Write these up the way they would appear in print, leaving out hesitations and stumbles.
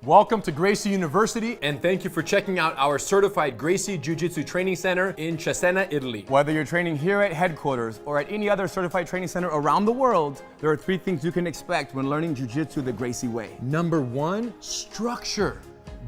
Welcome to Gracie University, and thank you for checking out our certified Gracie Jiu Jitsu Training Center in Cesena, Italy. Whether you're training here at headquarters or at any other certified training center around the world, there are 3 things you can expect when learning Jiu Jitsu the Gracie way. Number 1, structure.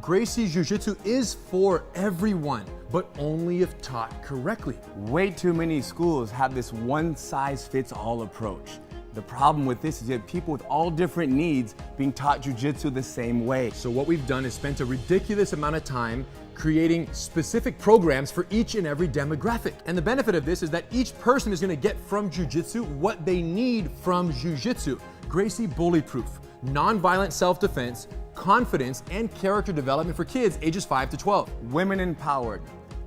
Gracie Jiu Jitsu is for everyone, but only if taught correctly. Way too many schools have this one-size-fits-all approach. The problem with this is you have people with all different needs being taught Jiu Jitsu the same way. So what we've done is spent a ridiculous amount of time creating specific programs for each and every demographic. And the benefit of this is that each person is gonna get from Jiu Jitsu what they need from Jiu Jitsu. Gracie bully-proof, non-violent self-defense, confidence, and character development for kids ages 5 to 12. Women empowered.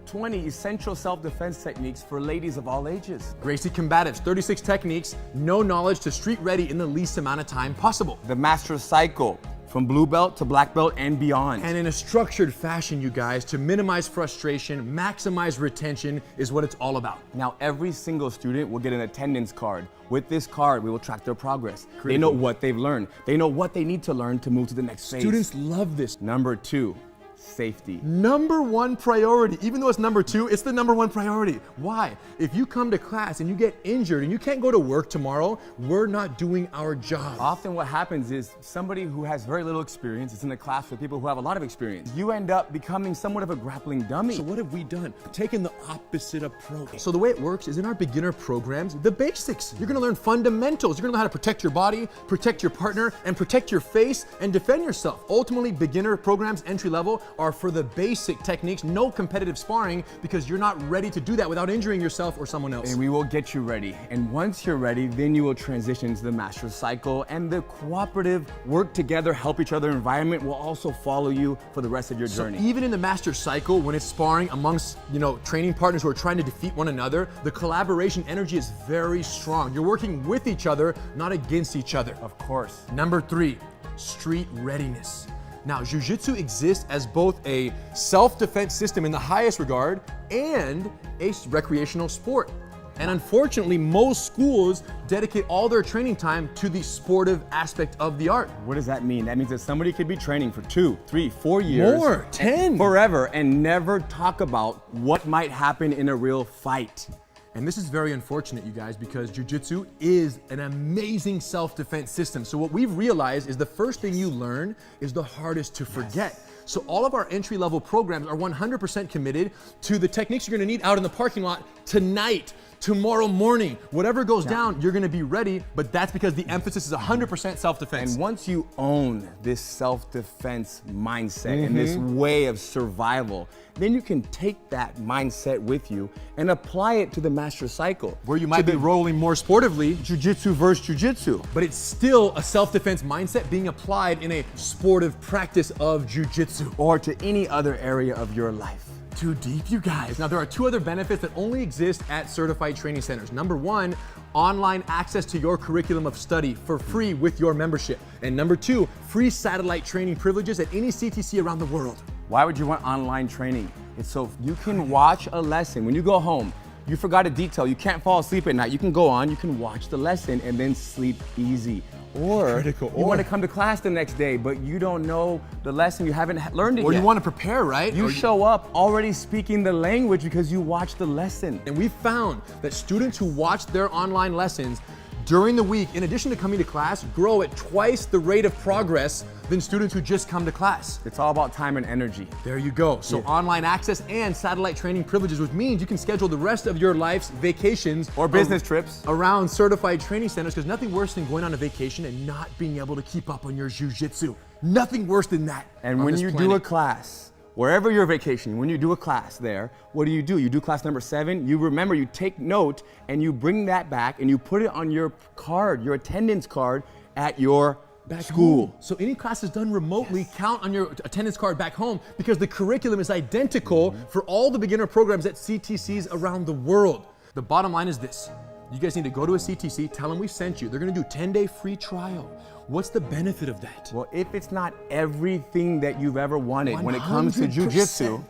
20 essential self-defense techniques for ladies of all ages. Gracie Combatives, 36 techniques, no knowledge to street ready in the least amount of time possible. The Master Cycle, from blue belt to black belt and beyond. And in a structured fashion, you guys, to minimize frustration, maximize retention is what it's all about. Now, every single student will get an attendance card. With this card, we will track their progress. Critical. They know what they've learned. They know what they need to learn to move to the next phase. Students love this. Number 2, safety. Number 1 priority. Even though it's number 2, it's the number 1 priority. Why? If you come to class and you get injured and you can't go to work tomorrow, we're not doing our job. Often what happens is somebody who has very little experience is in a class with people who have a lot of experience. You end up becoming somewhat of a grappling dummy. So what have we done? Taken the opposite approach. So the way it works is in our beginner programs, the basics. You're gonna learn fundamentals. You're gonna know how to protect your body, protect your partner, and protect your face, and defend yourself. Ultimately, beginner programs, entry level, are for the basic techniques, no competitive sparring, because you're not ready to do that without injuring yourself or someone else. And we will get you ready. And once you're ready, then you will transition to the Master Cycle, and the cooperative, work together, help each other environment will also follow you for the rest of your journey. So even in the Master Cycle, when it's sparring amongst, training partners who are trying to defeat one another, the collaboration energy is very strong. You're working with each other, not against each other. Of course. Number 3, street readiness. Now, Jiu Jitsu exists as both a self-defense system in the highest regard and a recreational sport. And unfortunately, most schools dedicate all their training time to the sportive aspect of the art. What does that mean? That means that somebody could be training for 2, 3, 4 years. More, 10. Forever, and never talk about what might happen in a real fight. And this is very unfortunate, you guys, because Jiu Jitsu is an amazing self-defense system. So what we've realized is the first thing you learn is the hardest to forget. Yes. So all of our entry-level programs are 100% committed to the techniques you're gonna need out in the parking lot tonight, tomorrow morning. Whatever goes down, you're gonna be ready, but that's because the emphasis is 100% self-defense. And once you own this self-defense mindset and this way of survival, then you can take that mindset with you and apply it to the Master Cycle. Where you might be rolling more sportively. Jiu-Jitsu versus Jiu-Jitsu. But it's still a self-defense mindset being applied in a sportive practice of Jiu-Jitsu. Or to any other area of your life. Too deep, you guys. Now, there are 2 other benefits that only exist at certified training centers. Number 1, online access to your curriculum of study for free with your membership. And number 2, free satellite training privileges at any CTC around the world. Why would you want online training? It's so you can watch a lesson. When you go home, you forgot a detail, you can't fall asleep at night, you can go on, you can watch the lesson and then sleep easy. Or you want to come to class the next day, but you don't know the lesson, you haven't learned it yet. Or you want to prepare, right? You show up already speaking the language because you watched the lesson. And we found that students who watch their online lessons during the week, in addition to coming to class, grow at twice the rate of progress than students who just come to class. It's all about time and energy. There you go. So online access and satellite training privileges, which means you can schedule the rest of your life's vacations or business trips around certified training centers, because nothing worse than going on a vacation and not being able to keep up on your jiu-jitsu. Nothing worse than that. And when you do a class, wherever you're vacationing, when you do a class there, what do? You do class number 7, you remember, you take note, and you bring that back and you put it on your card, your attendance card at your school. Home. So any classes done remotely count on your attendance card back home, because the curriculum is identical for all the beginner programs at CTCs around the world. The bottom line is this. You guys need to go to a CTC, tell them we sent you. They're gonna do 10-day free trial. What's the benefit of that? Well, if it's not everything that you've ever wanted when it comes to Jiu Jitsu,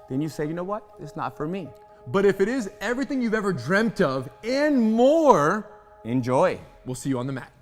then you say, you know what, it's not for me. But if it is everything you've ever dreamt of and more, enjoy. We'll see you on the mat.